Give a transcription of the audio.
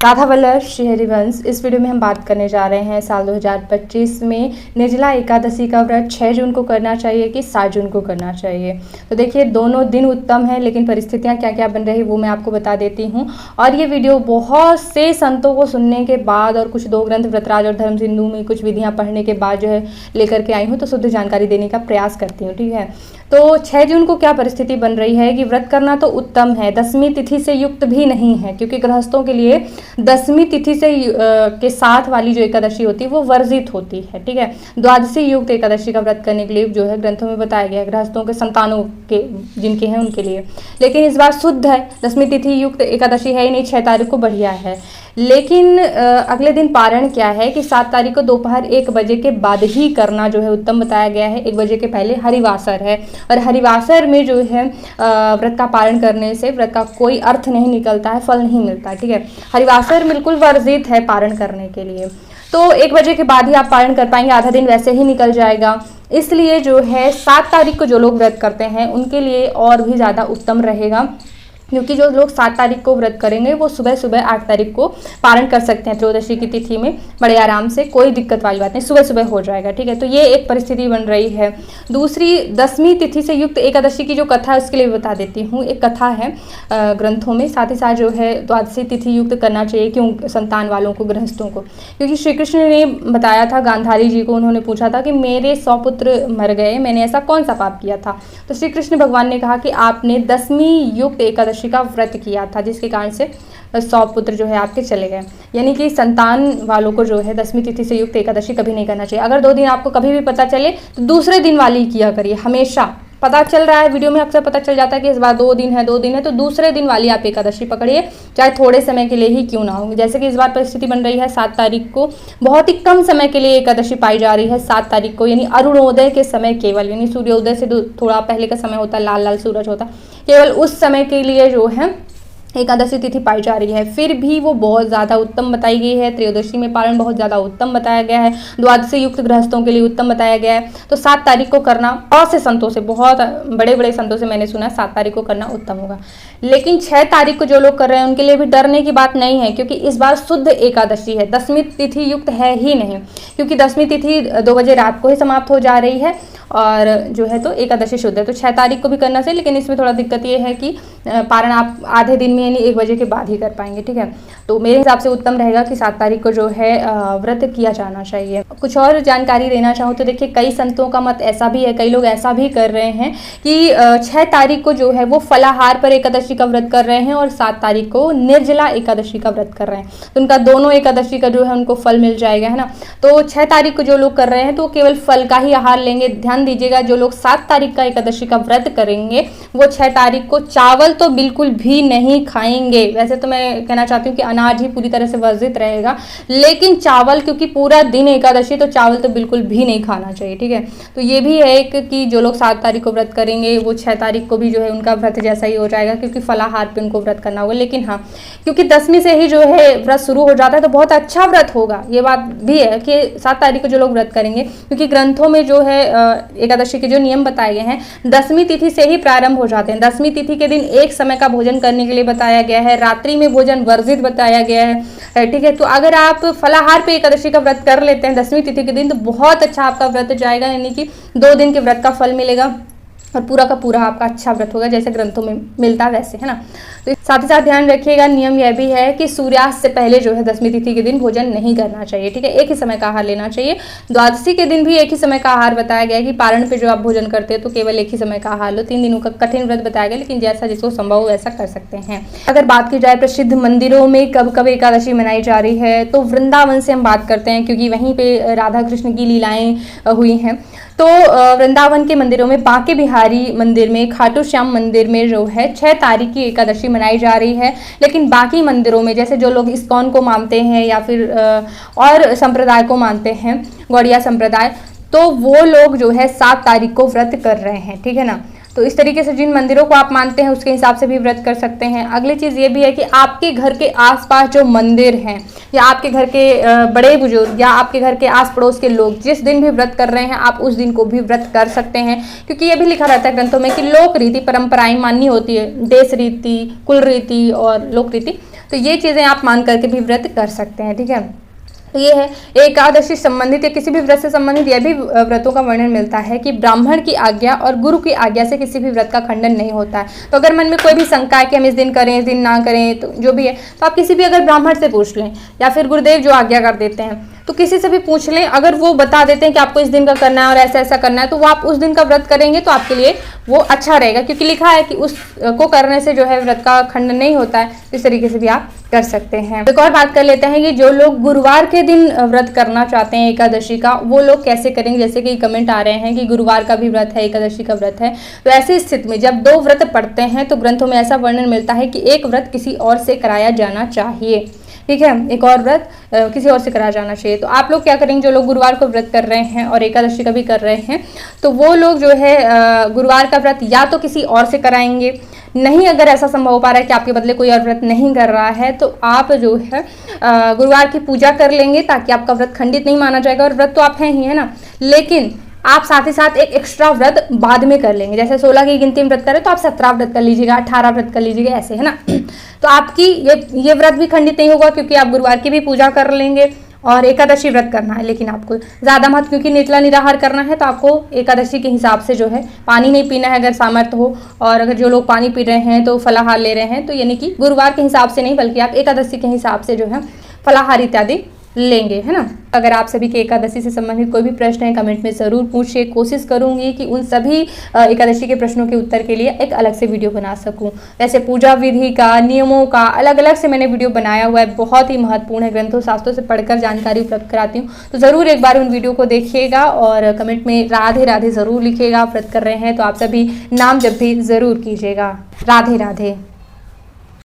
राधा वल्लभ श्री हरिवंश। इस वीडियो में हम बात करने जा रहे हैं साल 2025 में निर्जला एकादशी का व्रत 6 जून को करना चाहिए कि 7 जून को करना चाहिए। तो देखिए दोनों दिन उत्तम है, लेकिन परिस्थितियां क्या क्या बन रही वो मैं आपको बता देती हूं। और ये वीडियो बहुत से संतों को सुनने के बाद और कुछ 2 ग्रंथ व्रतराज और धर्म सिंधु में कुछ विधियाँ पढ़ने के बाद जो है लेकर के आई हूँ, तो शुद्ध जानकारी देने का प्रयास करती हूँ। ठीक है, तो 6 जून को क्या परिस्थिति बन रही है कि व्रत करना तो उत्तम है, दसवीं तिथि से युक्त भी नहीं है, क्योंकि गृहस्थों के लिए दसवीं तिथि से के साथ वाली जो एकादशी होती है वो वर्जित होती है। ठीक है, द्वादशी युक्त एकादशी का व्रत करने के लिए जो है ग्रंथों में बताया गया है गृहस्थों के संतानों के जिनके हैं उनके लिए। लेकिन इस बार शुद्ध है, दसवीं तिथि युक्त एकादशी है ही नहीं, 6 तारीख को बढ़िया है। लेकिन अगले दिन पारण क्या है कि 7 तारीख को दोपहर 1 बजे के बाद ही करना जो है उत्तम बताया गया है। 1 बजे के पहले हरिवासर है, और हरिवासर में जो है व्रत का पारण करने से व्रत का कोई अर्थ नहीं निकलता है, फल नहीं मिलता है। ठीक है, हरिवासर बिल्कुल वर्जित है पारण करने के लिए। तो 1 बजे के बाद ही आप पारण कर पाएंगे, आधा दिन वैसे ही निकल जाएगा। इसलिए जो है 7 तारीख को जो लोग व्रत करते हैं उनके लिए और भी ज़्यादा उत्तम रहेगा, क्योंकि जो लोग 7 तारीख को व्रत करेंगे वो सुबह सुबह 8 तारीख को पारण कर सकते हैं। त्रयोदशी की तिथि में बड़े आराम से, कोई दिक्कत वाली बात नहीं, सुबह सुबह हो जाएगा। ठीक है, तो ये एक परिस्थिति बन रही है। दूसरी, दसवीं तिथि से युक्त एकादशी की जो कथा है उसके लिए बता देती हूँ। एक कथा है ग्रंथों में, साथ ही साथ जो है द्वादशी तिथि युक्त करना चाहिए क्यों संतान वालों को, गृहस्थों को, क्योंकि श्री कृष्ण ने बताया था गांधारी जी को, उन्होंने पूछा था कि मेरे 100 पुत्र मर गए, मैंने ऐसा कौन सा पाप किया था। तो श्री कृष्ण भगवान ने कहा कि आपने दसवीं युक्त एकादशी का व्रत किया था, जिसके कारण से 100 पुत्र जो है आपके चले गए। यानी कि संतान वालों को जो है दसवीं तिथि से युक्त एकादशी कभी नहीं करना चाहिए। अगर 2 दिन आपको कभी भी पता चले तो दूसरे दिन वाली किया करिए। हमेशा पता चल रहा है, वीडियो में अक्सर पता चल जाता है कि इस बार 2 दिन है, तो दूसरे दिन वाली आप एकादशी पकड़िए, चाहे थोड़े समय के लिए ही क्यों ना हो। जैसे कि इस बार परिस्थिति बन रही है 7 तारीख को, बहुत ही कम समय के लिए एकादशी पाई जा रही है 7 तारीख को, यानी अरुणोदय के समय केवल, यानी सूर्योदय से थोड़ा पहले का समय होता है, लाल लाल सूरज होता है, केवल उस समय के लिए जो है एकादशी तिथि पाई जा रही है। फिर भी वो बहुत ज़्यादा उत्तम बताई गई है। त्रयोदशी में पारण बहुत ज़्यादा उत्तम बताया गया है, द्वादशी युक्त गृहस्थों के लिए उत्तम बताया गया है। तो 7 तारीख को करना, बहुत से संतों से, बहुत बड़े बड़े संतों से मैंने सुना 7 तारीख को करना उत्तम होगा। लेकिन 6 तारीख को जो लोग कर रहे हैं उनके लिए भी डरने की बात नहीं है, क्योंकि इस बार शुद्ध एकादशी है, दसवीं तिथि युक्त है ही नहीं, क्योंकि दसवीं तिथि 2 बजे रात को ही समाप्त हो जा रही है और जो है तो एकादशी शुद्ध है। तो 6 तारीख को भी करना चाहिए, लेकिन इसमें थोड़ा दिक्कत ये है कि पारण आप आधे दिन में यानी 1 बजे के बाद ही कर पाएंगे। ठीक है, तो मेरे हिसाब से उत्तम रहेगा कि 7 तारीख को जो है व्रत किया जाना चाहिए। कुछ और जानकारी देना चाहूँ तो देखिए कई संतों का मत ऐसा भी है, कई लोग ऐसा भी कर रहे हैं कि 6 तारीख को जो है वो फलाहार पर एकादशी का व्रत कर रहे हैं और 7 तारीख को निर्जला एकादशी का व्रत कर रहे हैं। तो उनका दोनों एकादशी का जो है उनको फल मिल जाएगा, है ना। तो 6 तारीख को जो लोग कर रहे हैं तो केवल फल का ही आहार लेंगे। ध्यान दीजिएगा, जो लोग 7 तारीख का एकादशी का व्रत करेंगे वो 6 तारीख को चावल तो बिल्कुल भी नहीं खाएंगे। वैसे तो मैं कहना चाहती हूँ कि अनाज ही पूरी तरह से वर्जित रहेगा, लेकिन चावल, क्योंकि पूरा दिन एकादशी, तो चावल तो बिल्कुल भी नहीं खाना चाहिए। ठीक है, तो ये भी है एक कि जो लोग 7 तारीख को व्रत करेंगे वो 6 तारीख को भी जो है उनका व्रत जैसा ही हो जाएगा, क्योंकि फलाहार पे उनको व्रत करना होगा। लेकिन हाँ, क्योंकि 10वीं से ही जो है व्रत शुरू हो जाता है तो बहुत अच्छा व्रत होगा। ये बात भी है कि 7 तारीख को जो लोग व्रत करेंगे, क्योंकि ग्रंथों में जो है एकादशी के जो नियम बताए गए हैं 10वीं तिथि से ही प्रारंभ हो जाते हैं। 10वीं तिथि के दिन एक समय का भोजन करने के लिए बताया गया है, रात्रि में भोजन वर्जित बताया गया है। ठीक है, तो अगर आप फलाहार पे एकादशी का व्रत कर लेते हैं 10वीं तिथि के दिन तो बहुत अच्छा आपका व्रत जाएगा, यानी कि 2 दिन के व्रत का फल मिलेगा और पूरा का पूरा आपका अच्छा व्रत होगा, जैसे ग्रंथों में मिलता है वैसे, है ना। तो साथ ही साथ ध्यान रखिएगा, नियम यह भी है कि सूर्यास्त से पहले जो है 10वीं तिथि के दिन भोजन नहीं करना चाहिए। ठीक है, एक ही समय का आहार लेना चाहिए। द्वादशी के दिन भी एक ही समय का आहार बताया गया है कि पारण पे जो आप भोजन करते हैं तो केवल एक ही समय का आहार लो। 3 दिनों का कठिन व्रत बताया गया, लेकिन जैसा जिसको संभव हो वैसा कर सकते हैं। अगर बात की जाए प्रसिद्ध मंदिरों में कब कब एकादशी मनाई जा रही है, तो वृंदावन से हम बात करते हैं, क्योंकि वहीं पे राधा कृष्ण की लीलाएं हुई हैं। तो वृंदावन के मंदिरों में, बांके बिहारी मंदिर में, खाटू श्याम मंदिर में जो है 6 तारीख की एकादशी मनाई जा रही है। लेकिन बाकी मंदिरों में, जैसे जो लोग इस्कॉन को मानते हैं या फिर और संप्रदाय को मानते हैं, गौड़िया संप्रदाय, तो वो लोग जो है 7 तारीख को व्रत कर रहे हैं। ठीक है ना, तो इस तरीके से जिन मंदिरों को आप मानते हैं उसके हिसाब से भी व्रत कर सकते हैं। अगली चीज़ ये भी है कि आपके घर के आसपास जो मंदिर हैं या आपके घर के बड़े बुजुर्ग या आपके घर के आस पड़ोस के लोग जिस दिन भी व्रत कर रहे हैं आप उस दिन को भी व्रत कर सकते हैं, क्योंकि ये भी लिखा रहता है ग्रंथों में कि लोक रीति परंपराएं माननी होती है, देश रीति, कुल रीति और लोक रीति। तो ये चीज़ें आप मान करके भी व्रत कर सकते हैं, ठीक है। तो ये है एकादशी संबंधित या किसी भी व्रत से संबंधित यह भी व्रतों का वर्णन मिलता है कि ब्राह्मण की आज्ञा और गुरु की आज्ञा से किसी भी व्रत का खंडन नहीं होता है। तो अगर मन में कोई भी शंका है कि हम इस दिन करें, इस दिन ना करें, तो जो भी है, तो आप किसी भी अगर ब्राह्मण से पूछ लें या फिर गुरुदेव जो आज्ञा कर देते हैं तो किसी से भी पूछ लें, अगर वो बता देते हैं कि आपको इस दिन का करना है और ऐसा ऐसा करना है, तो वो आप उस दिन का व्रत करेंगे तो आपके लिए वो अच्छा रहेगा, क्योंकि लिखा है कि उसको करने से जो है व्रत का खंडन नहीं होता है। इस तरीके से भी आप कर सकते हैं। एक और बात कर लेते हैं कि जो लोग गुरुवार के दिन व्रत करना चाहते हैं एकादशी का, वो लोग कैसे करेंगे। जैसे कि कमेंट आ रहे हैं कि गुरुवार का भी व्रत है, एकादशी का व्रत है, तो ऐसी स्थिति में जब दो व्रत पढ़ते हैं तो ग्रंथों में ऐसा वर्णन मिलता है कि एक व्रत किसी और से कराया जाना चाहिए, ठीक है, एक और व्रत किसी और से कराया जाना चाहिए। तो आप लोग क्या करेंगे, जो लोग गुरुवार को व्रत कर रहे हैं और एकादशी का भी कर रहे हैं, तो वो लोग जो है गुरुवार का व्रत या तो किसी और से कराएंगे, नहीं अगर ऐसा संभव हो पा रहा है कि आपके बदले कोई और व्रत नहीं कर रहा है, तो आप जो है गुरुवार की पूजा कर लेंगे ताकि आपका व्रत खंडित नहीं माना जाएगा। और व्रत तो आप हैं ही, है ना, लेकिन आप साथ ही साथ एक एक्स्ट्रा व्रत बाद में कर लेंगे। जैसे 16 की गिनती में व्रत करें तो आप 17 व्रत कर लीजिएगा, 18 व्रत कर लीजिएगा, ऐसे, है ना। तो आपकी ये व्रत भी खंडित नहीं होगा, क्योंकि आप गुरुवार की भी पूजा कर लेंगे और एकादशी व्रत करना है। लेकिन आपको ज़्यादा मत, क्योंकि निर्जला निराहार करना है, तो आपको एकादशी के हिसाब से जो है पानी नहीं पीना है अगर सामर्थ्य हो। और अगर जो लोग पानी पी रहे हैं तो फलाहार ले रहे हैं, तो यानी कि गुरुवार के हिसाब से नहीं बल्कि आप एकादशी के हिसाब से जो है फलाहार इत्यादि लेंगे, है ना। अगर आप सभी के एकादशी से संबंधित कोई भी प्रश्न है कमेंट में ज़रूर पूछिए। कोशिश करूंगी कि उन सभी एकादशी के प्रश्नों के उत्तर के लिए एक अलग से वीडियो बना सकूं। वैसे पूजा विधि का, नियमों का अलग अलग से मैंने वीडियो बनाया हुआ है, बहुत ही महत्वपूर्ण है, ग्रंथों शास्त्रों से पढ़कर जानकारी उपलब्ध कराती हूँ। तो ज़रूर एक बार उन वीडियो को देखिएगा और कमेंट में राधे राधे ज़रूर लिखिएगा। व्रत कर रहे हैं तो आप सभी नाम जप भी ज़रूर कीजिएगा। राधे राधे।